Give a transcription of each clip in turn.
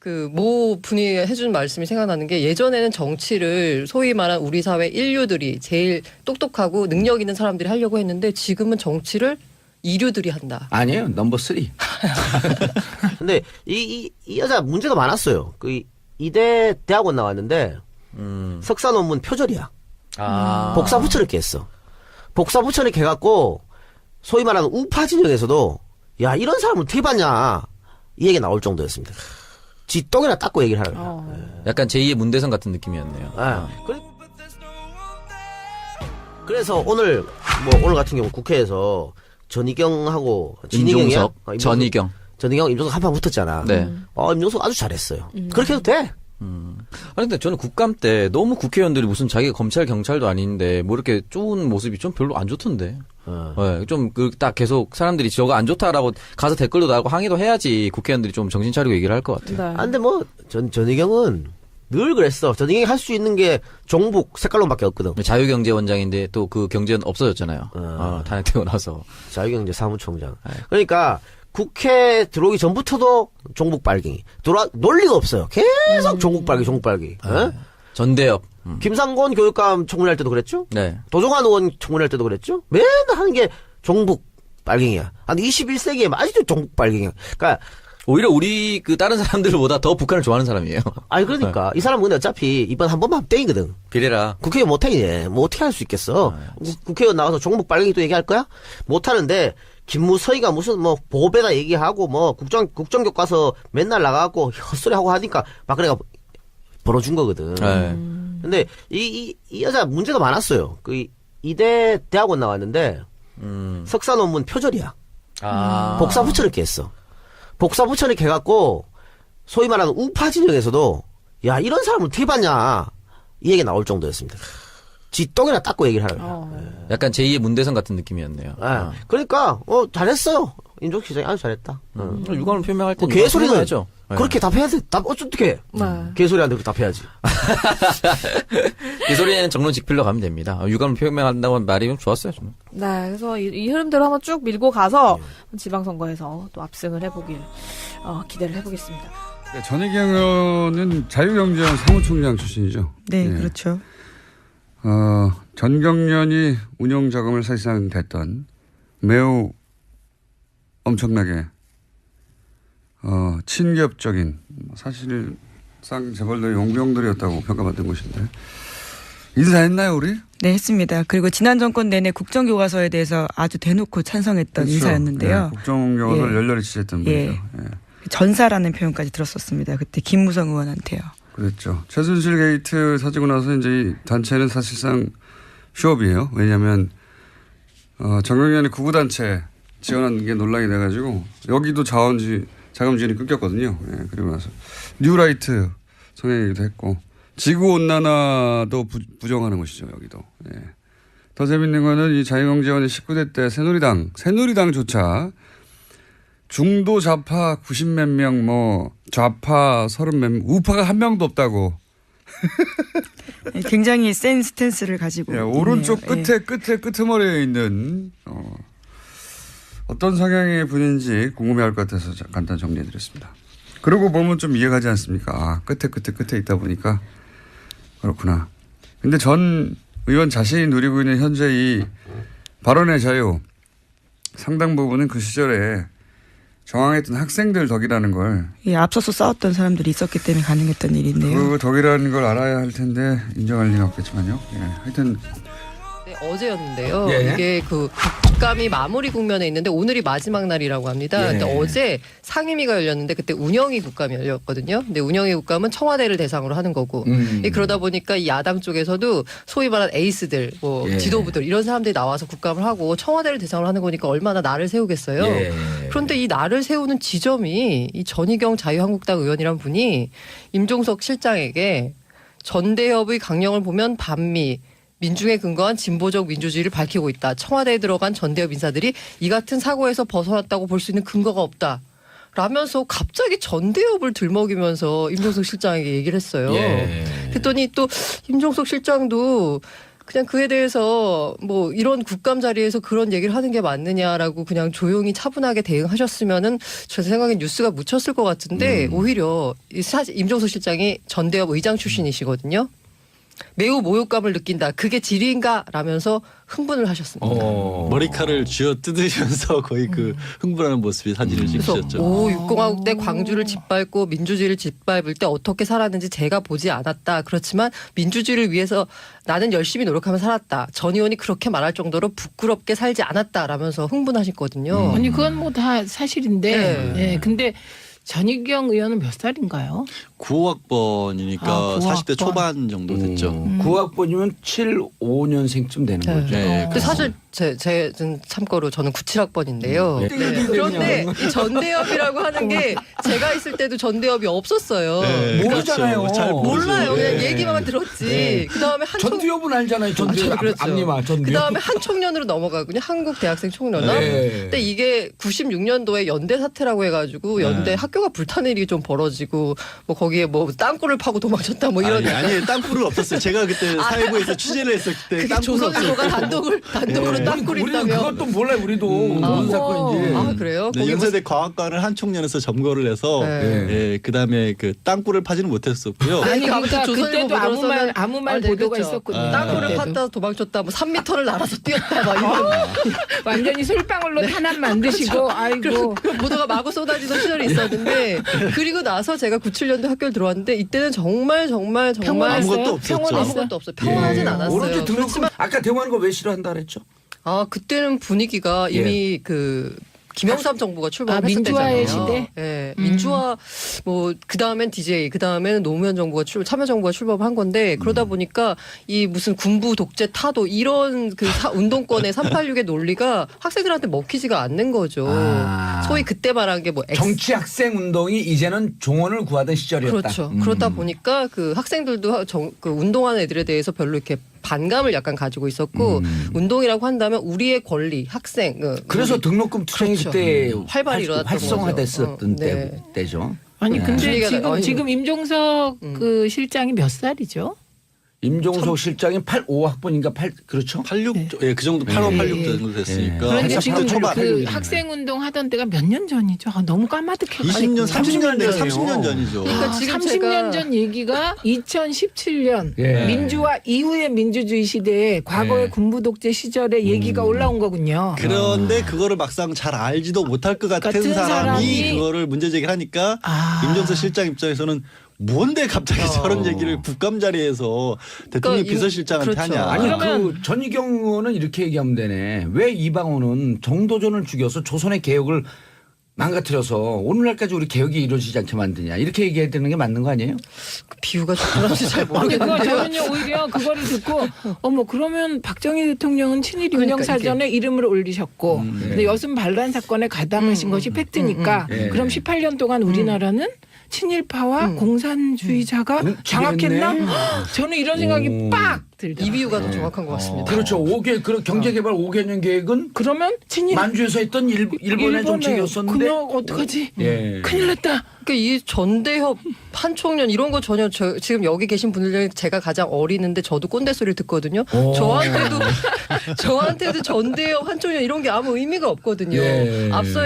그 모 분이 해준 말씀이 생각나는 게 예전에는 정치를 소위 말한 우리 사회 인류들이 제일 똑똑하고 능력 있는 사람들이 하려고 했는데 지금은 정치를 이류들이 한다. 아니에요. 넘버 3. 근데 이 여자 문제가 많았어요. 그 이대 대학원 나왔는데 석사 논문 표절이야. 복사 붙여넣기 했어. 복사 붙여넣기 해갖고 소위 말하는 우파 진영에서도 야 이런 사람을 어떻게 봤냐 이 얘기 나올 정도였습니다. 지 똥이나 닦고 얘기를 하라. 약간 제2의 문대성 같은 느낌이었네요. 그래서 오늘 오늘 같은 경우 국회에서 전희경하고 임종석, 전희경, 임종석 한판 붙었잖아. 네. 임종석 아주 잘했어요. 그렇게 해도 돼. 아니 근데 저는 국감 때 너무 국회의원들이 무슨 자기가 검찰 경찰도 아닌데 뭐 이렇게 좋은 모습이 좀 별로 안 좋던데. 네, 좀 딱 계속 사람들이 저거 안 좋다라고 가서 댓글도 달고 항의도 해야지 국회의원들이 좀 정신 차리고 얘기를 할 것 같아요. 네. 근데 전희경은 늘 그랬어. 전희경이 할 수 있는 게 종북 색깔론밖에 없거든. 자유경제원장인데 또 그 경제는 없어졌잖아요. 탄핵되고 나서. 자유경제 사무총장. 그러니까 국회 들어오기 전부터도 종북 빨갱이. 논리가 없어요. 계속 종북 빨갱이. 전대협. 김상곤 교육감 청문회 할 때도 그랬죠? 네. 도종환 의원 청문회 할 때도 그랬죠? 맨날 하는 게 종북 빨갱이야. 아니 21세기에 아직도 종북 빨갱이야. 그러니까 오히려 우리 그 다른 사람들보다 더 북한을 좋아하는 사람이에요. 아니 그러니까 이 사람은 근데 어차피 이번 한 번만 하면 땡이거든. 비례라. 국회의원 못해. 뭐 어떻게 할 수 있겠어. 국회의원 나와서 종북 빨갱이 또 얘기할 거야? 못하는데 김무서희가 무슨 보배다 얘기하고 국정교과서 맨날 나가고 헛소리 하고 하니까 막그래가 벌어준 거거든. 근데 이 여자 문제가 많았어요. 그 이대 대학원 나왔는데 석사 논문 표절이야. 복사 붙여넣기 했어. 복사 붙여넣기 해갖고 소위 말하는 우파 진영에서도 야 이런 사람을 어떻게 봤냐 이 얘기 나올 정도였습니다. 지 똥이나 닦고 얘기를 하라. 약간 제2의 문대성 같은 느낌이었네요. 그러니까 잘했어요. 임종석 시장이 아주 잘했다. 유감을 표명할 때 개소리는 해야죠. 그렇게 답해야지. 어떻게 개소리한테 그렇게 답해야지. 개소리는 정론직필로 가면 됩니다. 유감을 표명한다고 말이 좋았어요. 저는. 네, 그래서 이 흐름대로 한번 쭉 밀고 가서 지방선거에서 또 압승을 해보길 기대를 해보겠습니다. 전희경 의원은 자유경제원 사무총장 출신이죠. 네, 그렇죠. 전경련이 운영 자금을 사실상 댔던 매우 엄청나게 친기업적인 사실상 재벌들의 용병들이었다고 평가받은 곳인데 인사했나요 우리? 네, 했습니다. 그리고 지난 정권 내내 국정교과서에 대해서 아주 대놓고 찬성했던 그렇죠. 인사였는데요. 네, 국정교과서를 예. 열렬히 지지했던 분이죠. 예. 전사라는 표현까지 들었었습니다. 그때 김무성 의원한테요. 그랬죠. 최순실 게이트 사지고 나서 이제 이 단체는 사실상 휴업이에요. 왜냐하면 정경련이 구구단체 지원한 게 논란이 돼가지고 여기도 자금 지원이 끊겼거든요. 예, 그리고 나서 뉴라이트 성행이기도 했고 지구온난화도 부정하는 것이죠. 여기도. 예. 더 재밌는 거는 이 자유경제원의 19대 때 새누리당조차 중도 좌파 90몇 명, 좌파 30몇 명, 우파가 한 명도 없다고. 굉장히 센 스탠스를 가지고. 예, 오른쪽 있네요. 끄트머리에 있는 어떤 성향의 분인지 궁금해할 것 같아서 간단히 정리해드렸습니다. 그러고 보면 좀 이해가지 않습니까? 끝에 있다 보니까 그렇구나. 근데 전 의원 자신이 누리고 있는 현재 이 발언의 자유 상당 부분은 그 시절에 저항했던 학생들 덕이라는 걸 앞서서 싸웠던 사람들이 있었기 때문에 가능했던 일인데요. 그 덕이라는 걸 알아야 할 텐데 인정할 리는 없겠지만요. 예, 하여튼 네, 어제였는데요. 예. 이게 그 국감이 마무리 국면에 있는데 오늘이 마지막 날이라고 합니다. 예. 근데 어제 상임위가 열렸는데 그때 운영위 국감이 열렸거든요. 근데 운영위 국감은 청와대를 대상으로 하는 거고 그러다 보니까 이 야당 쪽에서도 소위 말하는 에이스들, 예. 지도부들 이런 사람들이 나와서 국감을 하고 청와대를 대상으로 하는 거니까 얼마나 날을 세우겠어요. 예. 그런데 이 날을 세우는 지점이 이 전희경 자유한국당 의원이란 분이 임종석 실장에게 전대협의 강령을 보면 반미 민중에 근거한 진보적 민주주의를 밝히고 있다. 청와대에 들어간 전대협 인사들이 이 같은 사고에서 벗어났다고 볼 수 있는 근거가 없다. 라면서 갑자기 전대협을 들먹이면서 임종석 실장에게 얘기를 했어요. 예. 그랬더니 또 임종석 실장도 그냥 그에 대해서 뭐 이런 국감 자리에서 그런 얘기를 하는 게 맞느냐라고 그냥 조용히 차분하게 대응하셨으면은 제 생각엔 뉴스가 묻혔을 것 같은데 오히려 임종석 실장이 전대협 의장 출신이시거든요. 매우 모욕감을 느낀다. 그게 질의인가? 라면서 흥분을 하셨습니다. 머리칼을 쥐어 뜯으면서 거의 그 흥분하는 모습이 사진을 그래서 찍으셨죠. 오 육공화국 때 광주를 짓밟고 민주주의를 짓밟을 때 어떻게 살았는지 제가 보지 않았다. 그렇지만 민주주의를 위해서 나는 열심히 노력하며 살았다. 전 의원이 그렇게 말할 정도로 부끄럽게 살지 않았다라면서 흥분하셨거든요. 아니 그건 뭐 다 사실인데. 네. 네. 근데 전희경 의원은 몇 살인가요? 9학번이니까 아, 40대 9학번. 초반 정도 됐죠. 9학번이면 5년생쯤 되는 네. 거죠. 네, 그 사실 제 참고로 저는 97학번인데요. 네. 그런데 이 전대협이라고 하는 게 제가 있을 때도 전대협이 없었어요. 네, 모르잖아요. 그렇죠. 잘 모르죠. 몰라요. 그냥 네. 얘기만 들었지. 네. 그다음에 한총 전두엽은 알잖아요. 전두엽. 그렇죠. 앞니마 전두엽. 그다음에 한 총련으로 넘어가군요. 한국 대학생 총련합. 네. 근데 이게 96년도에 연대 사태라고 해가지고 연대 학교가 불타는 일이 좀 벌어지고 뭐 거기에 뭐 땅굴을 파고 도망쳤다 뭐 이런. 아니 땅굴은 없었어요. 제가 그때 사회부에서 취재를 했을 때 그게 땅굴은 조선일보가 없었어요. 단독으로 땅굴이 우리는 있다며. 그것도 몰라요. 우리도 무슨 사건인지. 아 그래요? 네, 거기 연세대 과학관을 한 총련에서 점거를 해서 네. 예, 그다음에 그 땅굴을 파지는 못했었고요. 아니 그러니까 그러니까 조선일보 그때도 보도로서는 아무 말 아, 네, 보도가 그렇죠. 있었거든요. 땅굴을 그때도. 팠다 도망쳤다 뭐 3m를 날아서 뛰었다 막 이런 완전히 솔방울로 탄압 만드시고 아이고. 그 보도가 마구 쏟아지던 시절이 있었는데 그리고 나서 제가 97년도 학교를 들어왔는데 이때는 정말 평온했어요? 아무것도 없었죠. 평온했어요? 아무것도 없어요. 평온하진 않았어요. 오로지 등록. 그렇지만 아까 대화하는 거 왜 싫어한다 그랬죠? 아 그때는 분위기가 이미 그 김영삼 정부가 출범했을 민주화의 때잖아요. 시대? 네, 민주화 뭐 그다음엔 DJ 그다음에는 노무현 정부가 참여정부가 출범한 건데 그러다 보니까 이 무슨 군부 독재 타도 이런 그 운동권의 386의 논리가 학생들한테 먹히지가 않는 거죠. 아. 소위 그때 말한 게 뭐 정치 학생 운동이 이제는 종언을 구하던 시절이었다. 그렇죠. 그러다 보니까 그 학생들도 그 운동하는 애들에 대해서 별로 이렇게 반감을 약간 가지고 있었고 운동이라고 한다면 우리의 권리, 학생. 그래서 등록금 투쟁이 그렇죠. 그때 활발히 일어났던 활성화됐었던 거죠. 네. 때죠. 아니 네. 근데 분위기가 지금 임종석 그 실장이 몇 살이죠? 임종석 실장이 85학번인가 8 그렇죠? 86, 네. 예, 그 정도 8월 네. 86 정도 됐으니까. 그러니까 80대 지금 초반. 그 학생 운동 하던 때가 몇 년 전이죠? 아, 너무 까마득해. 20년, 30년, 전이에요. 30년 전이죠. 그러니까 지금 30년 제가 전 얘기가 2017년 예. 민주화 이후의 민주주의 시대에 과거의 예. 군부 독재 시절의 얘기가 올라온 거군요. 그런데 그거를 막상 잘 알지도 못할 것 같은 같은 사람이 사람이 그거를 문제 제기를 하니까 아. 임종석 실장 입장에서는 뭔데 갑자기 저런 얘기를 국감 자리에서 대통령 그러니까 비서실장한테 그렇죠. 하냐. 아니 그러면- 그 전희경 의원은 이렇게 얘기하면 되네. 왜 이방원은 정도전을 죽여서 조선의 개혁을 망가뜨려서 오늘날까지 우리 개혁이 이루어지지 않게 만드냐 이렇게 얘기해야 되는 게 맞는 거 아니에요? 그 비유가 적절한지 잘 아니 그거 모르겠는데요. 저는요 오히려 그거를 듣고 어머 그러면 박정희 대통령은 친일 그러니까 인명사전에 이름을 올리셨고 근데 여순 반란 사건에 가담하신 것이 팩트니까 예. 그럼 18년 동안 우리나라는 친일파와 공산주의자가 장악했나? 저는 이런 생각이 빡 들더라고요. 이 비유가 더 정확한 것 같습니다. 그렇죠. 그 경제개발 5개년 계획은 그러면 친일 만주에서 했던 일본의 정책이었었는데 그냥 어떡하지? 예. 큰일 났다. 그러니까 이 전대협 한총련 이런 거 전혀 지금 여기 계신 분들 중에 제가 가장 어리는데 저도 꼰대 소리를 듣거든요. 저한테도 전대협 한총련 이런 게 아무 의미가 없거든요. 예. 앞서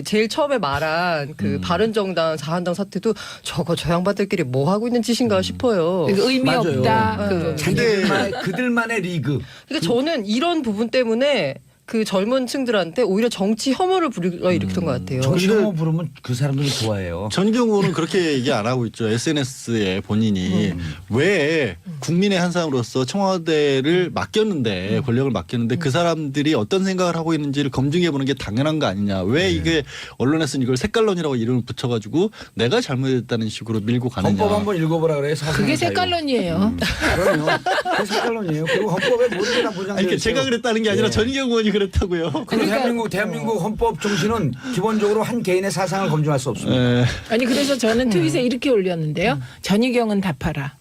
제일 처음에 말한 그 바른정당 자한당 사태도 저 양반들끼리 뭐 하고 있는 짓인가 싶어요. 의미 맞아요. 없다. 네. 그들만의 리그. 그러니까 저는 이런 부분 때문에 그 젊은 층들한테 오히려 정치 혐오를 불러일으켰던 것 같아요. 정치혐오 부르면 그 사람들이 좋아해요. 전희경 의원은 그렇게 얘기 안 하고 있죠. SNS에 본인이 왜 국민의 한 사람으로서 청와대를 맡겼는데 권력을 맡겼는데 그 사람들이 어떤 생각을 하고 있는지를 검증해 보는 게 당연한 거 아니냐. 왜 이게 언론에서는 이걸 색깔론이라고 이름을 붙여가지고 내가 잘못했다는 식으로 밀고 가느냐. 헌법 한번 읽어보라 그래요. 그게 색깔론이에요. 그럼요. 그게 색깔론이에요. 그리고 헌법에 모든 게 다 보장되어 아니, 있어요. 제가 그랬다는 게 아니라 예. 전희경 의원이 그랬다고요. 그리고 대한민국 헌법 정신은 기본적으로 한 개인의 사상을 검증할 수 없습니다. 예. 아니 그래서 저는 트윗에 이렇게 올렸는데요. 전희경은 답하라.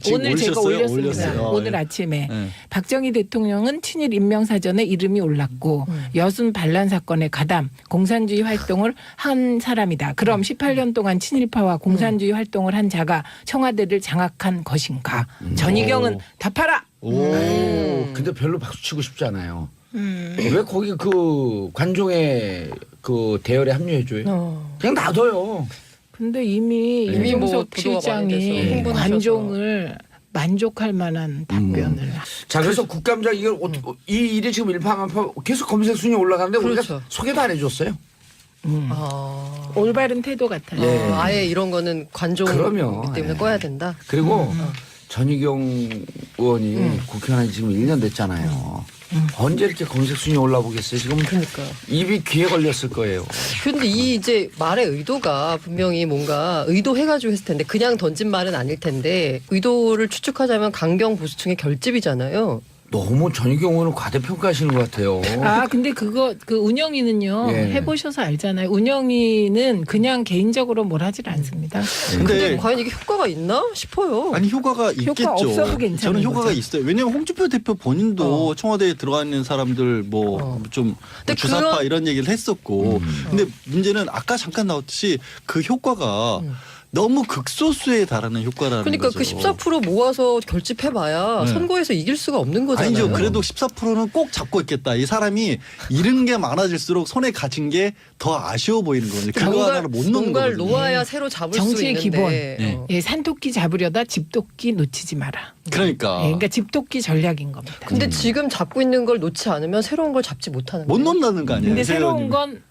지금 오늘 제가 올렸어요? 올렸습니다. 올렸어요. 오늘 예. 아침에 예. 박정희 대통령은 친일 인명사전에 이름이 올랐고 여순 반란 사건에 가담 공산주의 활동을 한 사람이다. 그럼 18년 동안 친일파와 공산주의 활동을 한 자가 청와대를 장악한 것인가? 전희경은 답하라. 근데 별로 박수 치고 싶지 않아요. 왜 거기 그 관종의 그 대열에 합류해줘요? 그냥 놔둬요. 근데 이미 이미 뭐 임종석 보도가 많이 실장이 돼서 흥분하셔서. 관종을 만족할 만한 답변을. 자, 그래서 국감장 이 일이 지금 일파만파 계속 검색 순위 올라가는데 그렇죠. 우리가 소개도 안 해줬어요. 올바른 태도 같아요. 아예 이런 거는 관종이기 그럼요. 때문에 예. 꺼야 된다. 그리고 전희경 의원이 국회의원이 지금 1년 됐잖아요. 언제 이렇게 검색 순위 올라보겠어요? 지금 그러니까. 입이 귀에 걸렸을 거예요. 근데 이 이제 말의 의도가 분명히 뭔가 의도해가지고 했을 텐데 그냥 던진 말은 아닐 텐데 의도를 추측하자면 강경 보수층의 결집이잖아요. 너무 전희경 의원을 과대평가하시는 것 같아요. 아, 근데 그 운영위는요, 예. 해보셔서 알잖아요. 운영위는 그냥 개인적으로 뭘 하질 않습니다. 근데 과연 이게 효과가 있나 싶어요. 아니 효과가 있겠죠. 없어도 괜찮은 저는 효과가 거죠. 있어요. 왜냐하면 홍준표 대표 본인도 청와대에 들어가 있는 사람들 뭐 좀 근데 주사파 그런- 이런 얘기를 했었고, 근데 문제는 아까 잠깐 나왔듯이 그 효과가 너무 극소수에 달하는 효과라는 그러니까 거죠. 그 14% 모아서 결집해봐야 네. 선거에서 이길 수가 없는 거잖아요. 아니죠. 그래도 14%는 꼭 잡고 있겠다. 이 사람이 잃은 게 많아질수록 손에 가진 게 더 아쉬워 보이는 거거든요. 그거 하나를 못 놓는 뭔가를 거거든요. 놓아야 새로 잡을 수 정치의 있는데. 기본. 어. 예, 산토끼 잡으려다 집토끼 놓치지 마라. 그러니까. 예, 그러니까 집토끼 전략인 겁니다. 근데 지금 잡고 있는 걸 놓지 않으면 새로운 걸 잡지 못하는 못 거예요. 놓는다는 거 아니에요? 근데 새 새로운 의원님이. 건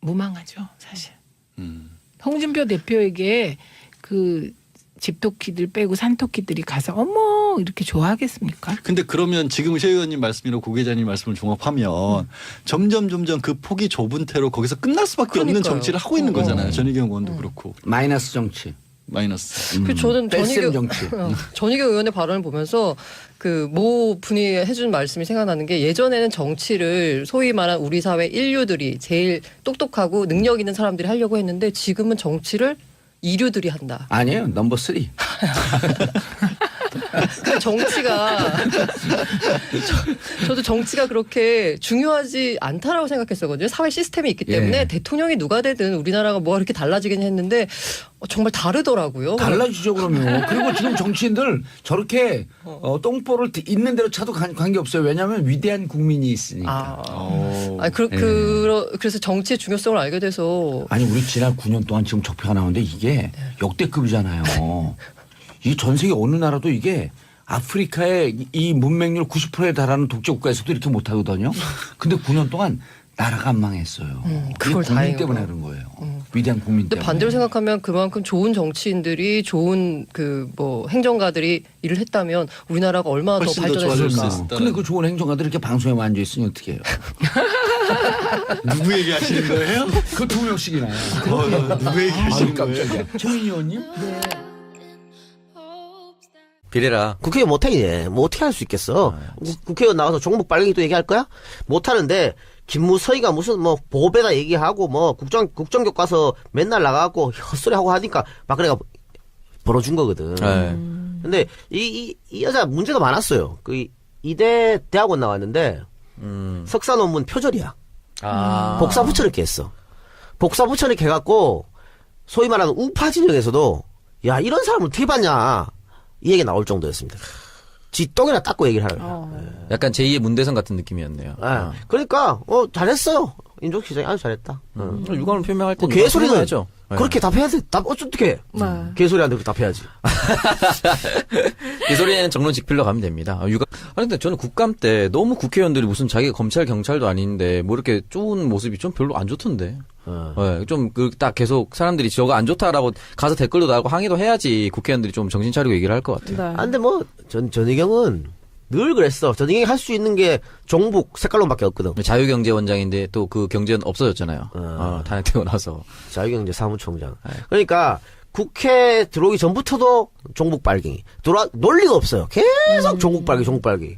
무망하죠, 사실. 음. 홍준표 대표에게 그 집토끼들 빼고 산토끼들이 가서 어머 이렇게 좋아하겠습니까? 근데 그러면 지금 최 의원님 말씀이나 고 기자님 말씀을 종합하면 점점 그 폭이 좁은 태로 거기서 끝날 수밖에 없는 그러니까요. 정치를 하고 있는 거잖아요. 전희경 의원도 그렇고. 마이너스 정치. 마이너스. 그 저는 뺄셈 정치. 전희경 의원의 발언을 보면서 그 모 분이 해준 말씀이 생각나는 게 예전에는 정치를 소위 말한 우리 사회 인류들이 제일 똑똑하고 능력 있는 사람들이 하려고 했는데 지금은 정치를 이류들이 한다. 아니에요. 넘버 3. 그 정치가 저도 정치가 그렇게 중요하지 않다라고 생각했었거든요. 사회 시스템이 있기 때문에 예. 대통령이 누가 되든 우리나라가 뭐가 이렇게 달라지긴 했는데 정말 다르더라고요. 달라지죠 그러면. 그리고 지금 정치인들 저렇게 똥볼을 있는 대로 차도 관계없어요. 왜냐하면 위대한 국민이 있으니까. 그래서 정치의 중요성을 알게 돼서 아니 우리 지난 9년 동안 지금 적폐가 나오는데 이게 역대급이잖아요. 이 전 세계 어느 나라도 이게 아프리카의 이 문맹률 90%에 달하는 독재 국가에서도 이렇게 못하거든요. 근데 9년 동안 나라가 안 망했어요. 그걸 국민 다행인 때문에 거. 그런 거예요. 위대한 국민 근데 때문에. 반대로 생각하면 그만큼 좋은 정치인들이 좋은 그 뭐 행정가들이 일을 했다면 우리나라가 얼마나 더 훨씬 더 좋아질 수 발전했을까. 있었다. 근데 그 좋은 행정가들이 이렇게 방송에만 앉아 있으니 어떻게 해요? 누구 얘기하시는 거예요? 그 2명씩이나. 누구 얘기하시는 거예요? 깜짝이야. 최민희 의원님? 비례라. 국회의원 못하겠네. 뭐 어떻게 할 수 있겠어. 국회의원 나와서 종북 빨갱이 또 얘기할 거야? 못하는데 김무서희가 무슨 뭐 보배다 얘기하고 뭐 국정교과서 맨날 나가고 헛소리 하고 하니까 박근혜가 벌어준 거거든. 네. 근데 이 여자 문제가 많았어요. 그 이대 대학원 나왔는데 석사 논문 표절이야. 복사 붙여넣기 했어. 복사 붙여넣기 해갖고 소위 말하는 우파 진영에서도 야 이런 사람을 어떻게 봤냐 이 얘기 나올 정도였습니다. 지 똥이나 닦고 얘기를 하려고. 약간 제2의 문대성 같은 느낌이었네요. 그러니까 잘했어요. 임종석 시장이 아주 잘했다. 유감을 표명할 때 개소리는 하죠. 그렇게 답해야 돼. 어떻게 개소리한테 그렇게 답해야지. 이 소리에는 정론 직필로 가면 됩니다. 아니 근데 저는 국감 때 너무 국회의원들이 무슨 자기가 검찰 경찰도 아닌데 뭐 이렇게 좋은 모습이 좀 별로 안 좋던데. 네, 좀 딱 계속 사람들이 저거 안 좋다라고 가서 댓글도 달고 항의도 해야지 국회의원들이 좀 정신 차리고 얘기를 할 것 같아요. 근데 뭐 전희경은 늘 그랬어. 전희경이 할 수 있는 게 종북 색깔론밖에 없거든. 자유경제원장인데 또 그 경제는 없어졌잖아요. 탄핵되고 나서. 자유경제 사무총장. 그러니까 국회 들어오기 전부터도 종북 빨갱이. 논리가 없어요. 계속 종북 빨갱이, 종북 빨갱이.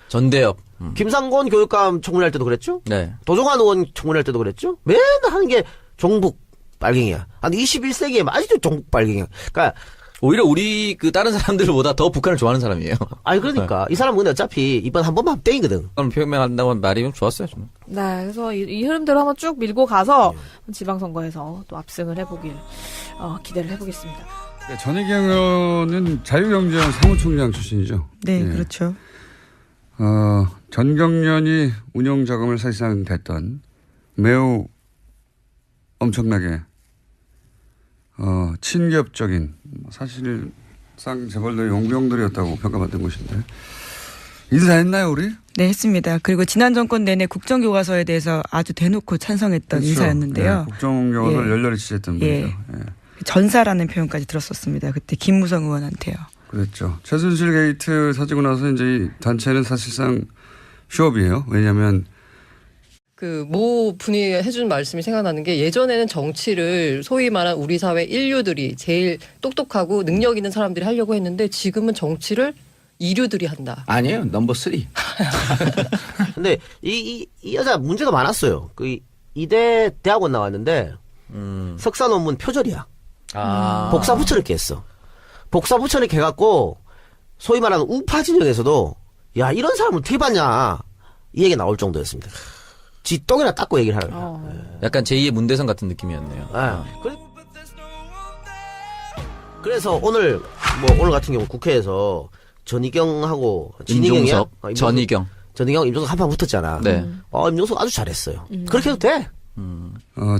전대엽. 김상곤 교육감 청문회 할 때도 그랬죠? 네. 도종환 의원 청문회 할 때도 그랬죠? 맨날 하는 게 종북 빨갱이야. 아니 21세기에 아직도 종북 빨갱이야. 그러니까 오히려 우리 그 다른 사람들보다 더 북한을 좋아하는 사람이에요. 아니 그러니까 이 사람은 근데 어차피 이번 한 번만 하면 땡이거든. 그럼 표명한다고 한 말이 좀 좋았어요. 저는. 네, 그래서 이 흐름대로 한번 쭉 밀고 가서 지방선거에서 또 압승을 해보길 기대를 해보겠습니다. 전희경 의원은 자유경제원 사무총장 출신이죠. 네, 예. 그렇죠. 전경련이 운영 자금을 사실상 댔던 매우 엄청나게 친기업적인 사실상 재벌들의 용병들이었다고 평가받는 곳인데 인사했나요 우리? 네, 했습니다. 그리고 지난 정권 내내 국정교과서에 대해서 아주 대놓고 찬성했던 그렇죠. 인사였는데요. 네, 국정교과서를 예. 열렬히 지지했던 예. 분이죠. 예. 전사라는 표현까지 들었었습니다. 그때 김무성 의원한테요. 그랬죠. 최순실 게이트 사지고 나서 이제 이 단체는 사실상 휴업이에요. 왜냐하면 그 모 분이 해준 말씀이 생각나는 게 예전에는 정치를 소위 말한 우리 사회 인류들이 제일 똑똑하고 능력 있는 사람들이 하려고 했는데 지금은 정치를 이류들이 한다. 아니에요. 넘버 3. 근데 이 여자 문제가 많았어요. 그 이대 대학원 나왔는데 석사 논문 표절이야. 복사 붙여넣기 했어. 복사 붙여넣기 해갖고 소위 말하는 우파 진영에서도 야 이런 사람을 어떻게 봤냐 이 얘기 나올 정도였습니다. 지 똥이나 닦고 얘기를 하는. 약간 제2의 문대성 같은 느낌이었네요. 그래서 오늘 같은 경우 국회에서 전희경하고 진희경이야? 임종석, 전희경. 임종석 한판 붙었잖아. 네. 임종석 아주 잘했어요. 그렇게 해도 돼.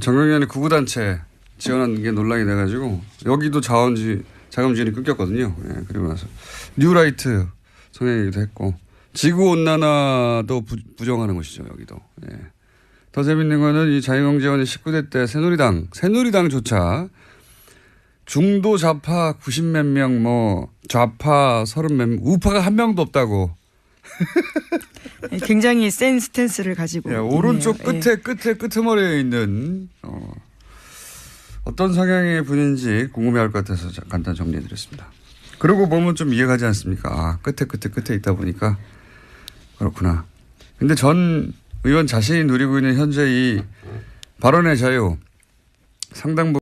정경련이 구구단체 지원한 게 논란이 돼가지고 여기도 자금 지원이 끊겼거든요. 예, 그리고 나서 뉴라이트 성행이기도 했고 지구온난화도 부정하는 것이죠. 여기도. 예. 더 재밌는 거는 이 자유경제원이 19대 때 새누리당조차 중도 좌파 90몇 명, 좌파 30몇 명, 우파가 한 명도 없다고. 굉장히 센 스탠스를 가지고 예, 오른쪽 있네요. 끄트머리에 있는 어떤 성향의 분인지 궁금해할 것 같아서 간단 정리해드렸습니다. 그러고 보면 좀 이해가지 않습니까? 끝에 있다 보니까 그렇구나. 근데 전 의원 자신이 누리고 있는 현재 이 발언의 자유 상당 부분